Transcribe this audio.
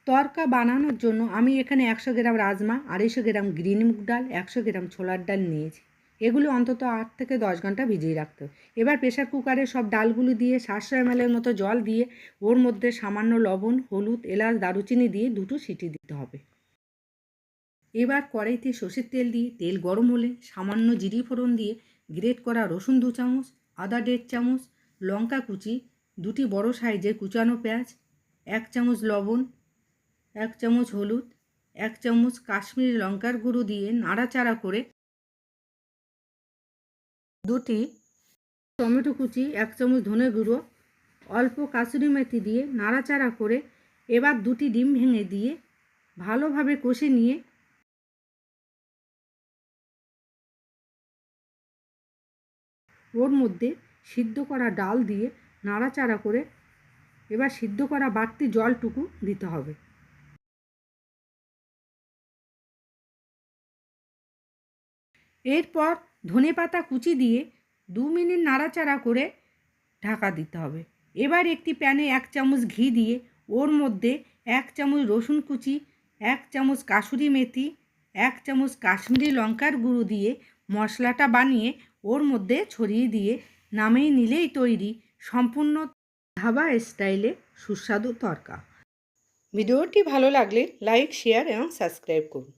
তরকা বানানোর জন্য আমি এখানে 100 গ্রাম রাজমা, 250 গ্রাম গ্রিন মুগ ডাল, 100 গ্রাম ছোলার ডাল নিয়েছি। এগুলো অন্তত 8 থেকে 10 ঘন্টা ভিজিয়ে রাখতে হবে। এবার প্রেসার কুকারে সব ডালগুলো দিয়ে 700 ml মতো জল দিয়ে ওর মধ্যে সামান্য লবণ, হলুদ, এলাচ, দারুচিনি দিয়ে 2টো সিটি দিতে হবে। এবার কড়াইতে সর্ষের তেল দিয়ে তেল গরম হলে সামান্য জিরে ফোড়ন দিয়ে গ্রেট করা রসুন 2 চামচ, আদা 1.5 চামচ, লঙ্কা কুচি, 2টি বড় সাইজের কুচানো পেঁয়াজ, 1 চামচ লবণ, 1 চামচ হলুদ, 1 চামচ কাশ্মীরি লঙ্কার গুঁড়ো দিয়ে নাড়াচাড়া করে 2টি টমেটো কুচি, 1 চামচ ধনে গুঁড়ো, অল্প কাসুরি মেথি দিয়ে নাড়াচাড়া করে এবার 2টি ডিম ভেঙে দিয়ে ভালোভাবে কষে নিয়ে ওর মধ্যে সিদ্ধ করা ডাল দিয়ে নাড়াচাড়া করে এবার সিদ্ধ করা বাড়তি জলটুকু দিতে হবে। এরপর ধনেপাতা কুচি দিয়ে 2 মিনিট নাড়াচাড়া করে ঢাকা দিতে হবে। এবার একটি প্যানে 1 চামচ ঘি দিয়ে ওর মধ্যে 1 চামচ রসুন কুচি, 1 চামচ কাসুরি মেথি, 1 চামচ কাশ্মীরি লঙ্কার গুঁড়ো দিয়ে মশলাটা বানিয়ে ওর মধ্যে ছড়িয়ে দিয়ে নামিয়ে নিলেই তৈরি সম্পূর্ণ ধাবা স্টাইলে সুস্বাদু তরকা। ভিডিওটি ভালো লাগলে লাইক, শেয়ার এবং সাবস্ক্রাইব করুন।